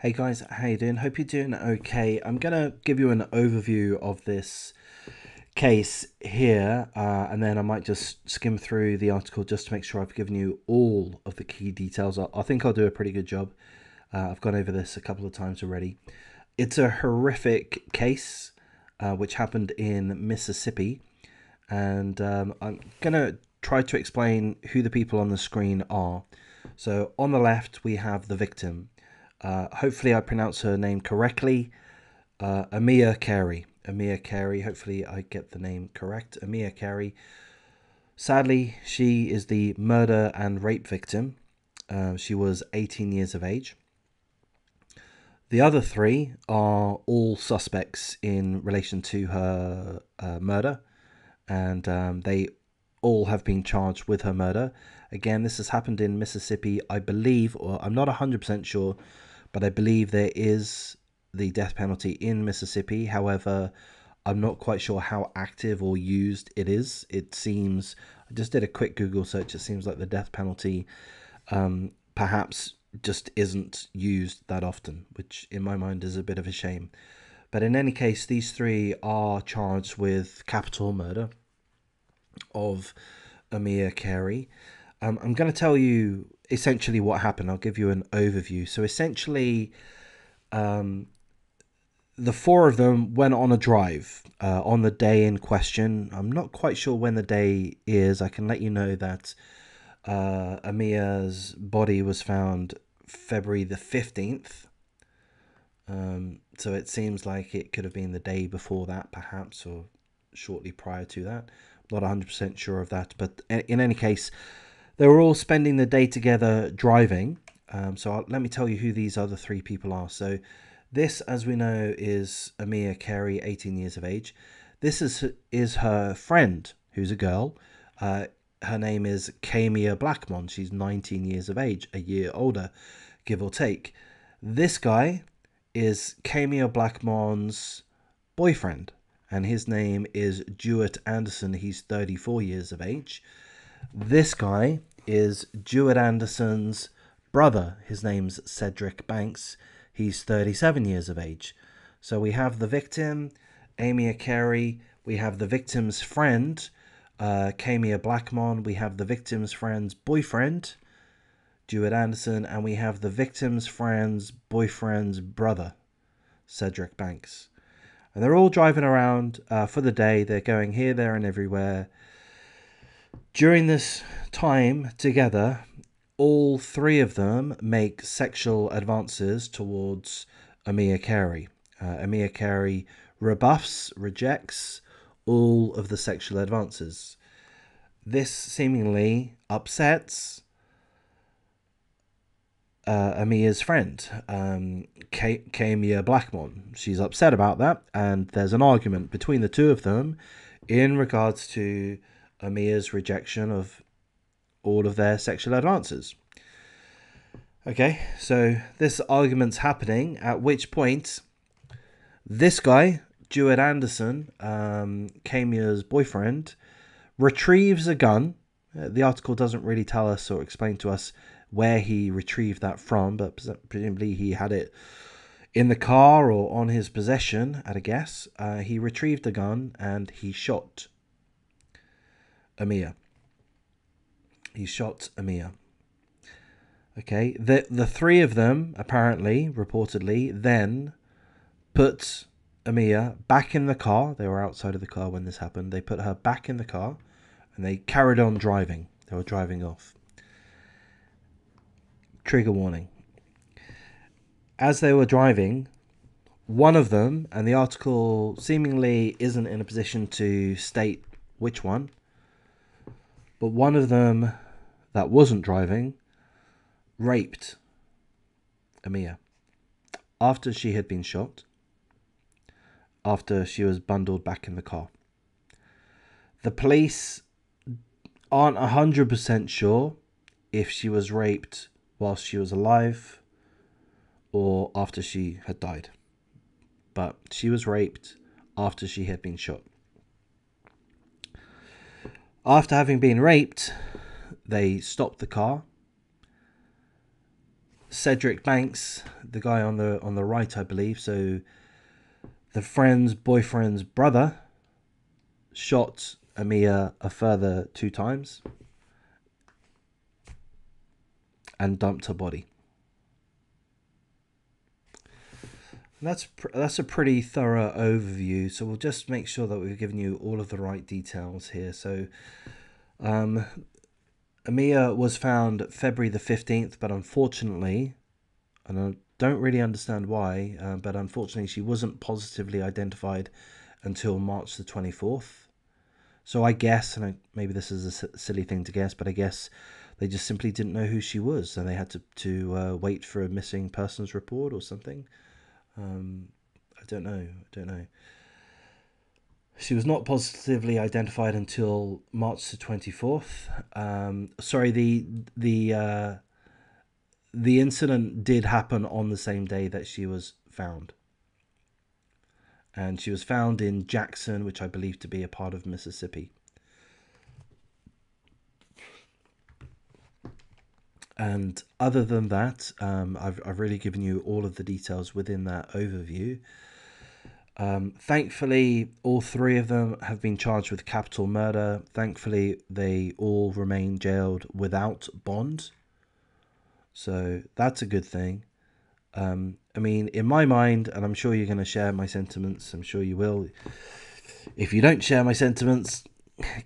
Hey guys, how you doing? Hope you're doing okay. I'm gonna give you an overview of this case here, and then I might just skim through the article just to make sure I've given you all of the key details. I think I'll do a pretty good job. I've gone over this a couple of times already. It's a horrific case which happened in Mississippi, and I'm gonna try to explain who the people on the screen are. So on the left we have the victim. Hopefully I pronounce her name correctly. Amya Carey. Amya Carey. Hopefully I get the name correct. Amya Carey. Sadly, she is the murder and rape victim. She was 18 years of age. The other three are all suspects in relation to her murder, and they all have been charged with her murder. Again, this has happened in Mississippi, I believe, or I'm not 100% sure, but I believe there is the death penalty in Mississippi. However, I'm not quite sure how active or used it is. It seems, I just did a quick Google search, it seems like the death penalty perhaps just isn't used that often, which in my mind is a bit of a shame. But in any case, these three are charged with capital murder of Amya Carey. I'm going to tell you essentially what happened. I'll give you an overview. So essentially, the four of them went on a drive on the day in question. I'm not quite sure when the day is. I can let you know that Amya's body was found February the 15th. So it seems like it could have been the day before that, perhaps, or shortly prior to that. I'm not 100% sure of that. But in any case, they were all spending the day together driving. Let me tell you who these other three people are. So this, as we know, is Amya Carey, 18 years of age. This is her friend, who's a girl. Her name is Kamia Blackmon. She's 19 years of age, a year older, give or take. This guy is Kamia Blackmon's boyfriend, and his name is Jewett Anderson. He's 34 years of age. This guy is Jewett Anderson's brother. His name's Cedric Banks. He's 37 years of age. So we have the victim, Amya Carey. We have the victim's friend, Kamia Blackmon. We have the victim's friend's boyfriend, Jewett Anderson. And we have the victim's friend's boyfriend's brother, Cedric Banks. And they're all driving around for the day. They're going here, there, and everywhere. During this time together, all three of them make sexual advances towards Amya Carey. Amya Carey rejects all of the sexual advances. This seemingly upsets Amya's friend, Kamia Blackmon. She's upset about that, and there's an argument between the two of them in regards to Amya's rejection of all of their sexual advances. Okay, so this argument's happening, at which point this guy, Jewett Anderson, Kamia's boyfriend, retrieves a gun. The article doesn't really tell us or explain to us where he retrieved that from, but presumably he had it in the car or on his possession, at a guess. He retrieved the gun and he shot Amya. He shot Amya. Okay, the three of them, apparently, reportedly, then put Amya back in the car. They were outside of the car when this happened. They put her back in the car and they carried on driving. They were driving off. Trigger warning. As they were driving, one of them, and the article seemingly isn't in a position to state which one, but one of them that wasn't driving raped Amya after she had been shot, after she was bundled back in the car. The police aren't 100% sure if she was raped whilst she was alive or after she had died, but she was raped after she had been shot. After having been raped, they stopped the car, Cedric Banks, the guy on the right, I believe. So the friend's boyfriend's brother shot Amya a further 2 times and dumped her body. And that's a pretty thorough overview. So we'll just make sure that we've given you all of the right details here. So Amya was found February the 15th, but unfortunately, and I don't really understand why, but unfortunately she wasn't positively identified until March the 24th. So I guess, and maybe this is a silly thing to guess, but I guess they just simply didn't know who she was, and they had to wait for a missing persons report or something. I don't know. She was not positively identified until March the 24th. Sorry, the incident did happen on the same day that she was found. And she was found in Jackson, which I believe to be a part of Mississippi. And other than that, I've really given you all of the details within that overview. Thankfully, all 3 of them have been charged with capital murder. Thankfully, they all remain jailed without bond. So that's a good thing. I mean, in my mind, and I'm sure you're going to share my sentiments, I'm sure you will. If you don't share my sentiments,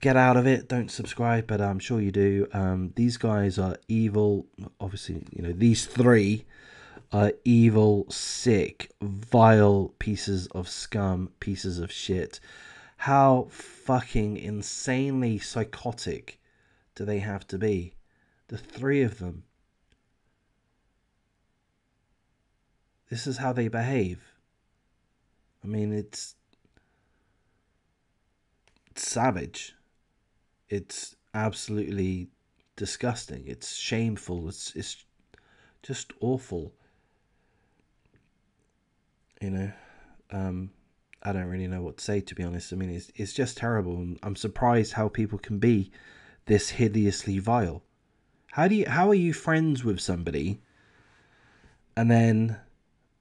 get out of it, don't subscribe, but I'm sure you do. These guys are evil. Obviously, you know, these 3 are evil, sick, vile pieces of scum, pieces of shit. How fucking insanely psychotic do they have to be? The 3 of them. This is how they behave. I mean, it's savage. It's absolutely disgusting. It's shameful. It's just awful. You know, I don't really know what to say, to be honest. I mean, it's just terrible. I'm surprised how people can be this hideously vile. How are you friends with somebody and then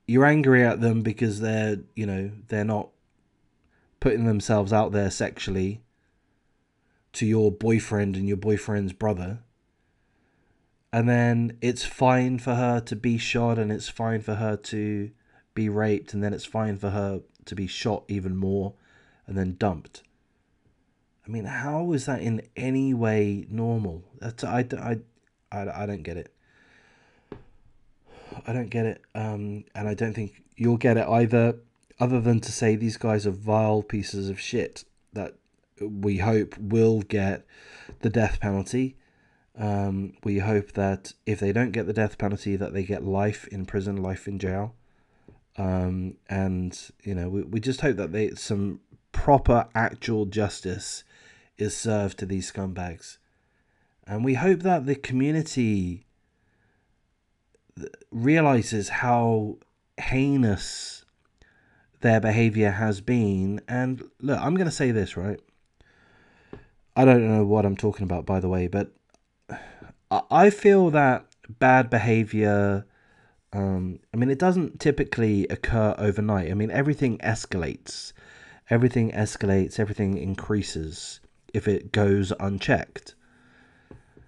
you're angry at them because they're not putting themselves out there sexually to your boyfriend and your boyfriend's brother, and then it's fine for her to be shot, and it's fine for her to be raped, and then it's fine for her to be shot even more and then dumped? I mean, how is that in any way normal? I don't get it. I don't get it. And I don't think you'll get it either, other than to say these guys are vile pieces of shit that we hope will get the death penalty. We hope that if they don't get the death penalty, that they get life in prison, life in jail. And, you know, we just hope that some proper actual justice is served to these scumbags. And we hope that the community realizes how heinous their behavior has been. And look, I'm going to say this, right? I don't know what I'm talking about, by the way, but I feel that bad behavior, I mean, it doesn't typically occur overnight. I mean, everything escalates, everything increases if it goes unchecked.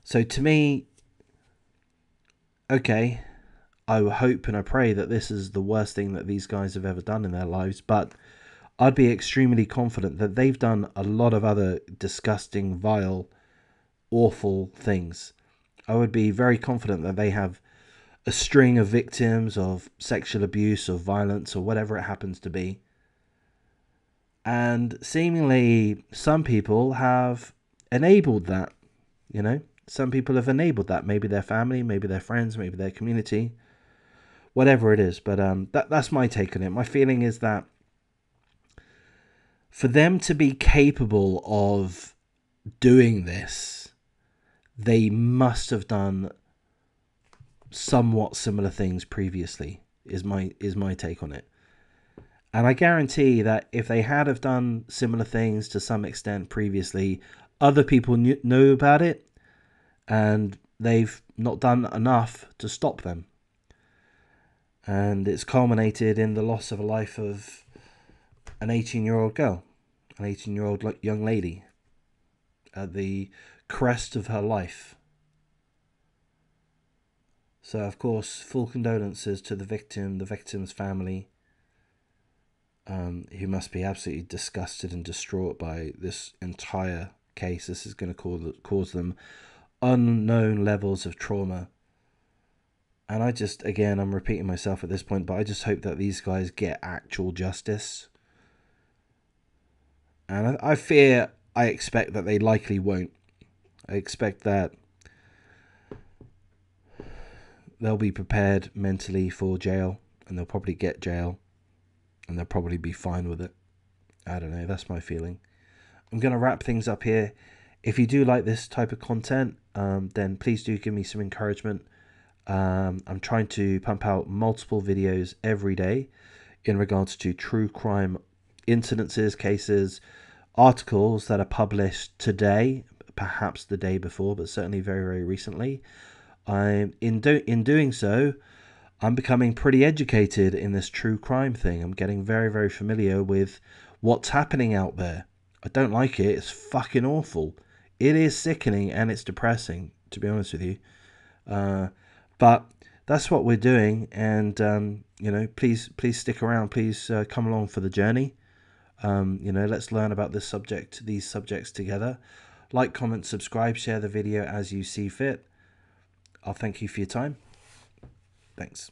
So to me, okay, I hope and I pray that this is the worst thing that these guys have ever done in their lives, but I'd be extremely confident that they've done a lot of other disgusting, vile, awful things. I would be very confident that they have a string of victims of sexual abuse or violence or whatever it happens to be. And seemingly some people have enabled that, you know? Some people have enabled that. Maybe their family, maybe their friends, maybe their community, whatever it is. But that's my take on it. My feeling is that for them to be capable of doing this, they must have done somewhat similar things previously, is my take on it. And I guarantee that if they had have done similar things to some extent previously, other people knew about it, and they've not done enough to stop them. And it's culminated in the loss of a life of an 18-year-old girl, an 18-year-old young lady at the crest of her life. So, of course, full condolences to the victim, the victim's family, who must be absolutely disgusted and distraught by this entire case. This is going to cause them unknown levels of trauma. And I just, again, I'm repeating myself at this point, but I just hope that these guys get actual justice. And I expect that they likely won't. I expect that they'll be prepared mentally for jail, and they'll probably get jail, and they'll probably be fine with it. I don't know, that's my feeling. I'm going to wrap things up here. If you do like this type of content, then please do give me some encouragement. I'm trying to pump out multiple videos every day in regards to true crime incidences, cases, articles that are published today, perhaps the day before, but certainly very, very recently. In doing so, I'm becoming pretty educated in this true crime thing. I'm getting very, very familiar with what's happening out there. I don't like it. It's fucking awful. It is sickening and it's depressing, to be honest with you. But that's what we're doing. And, please stick around. Please come along for the journey. Let's learn about these subjects together. Like, comment, subscribe, share the video as you see fit. I'll thank you for your time. Thanks.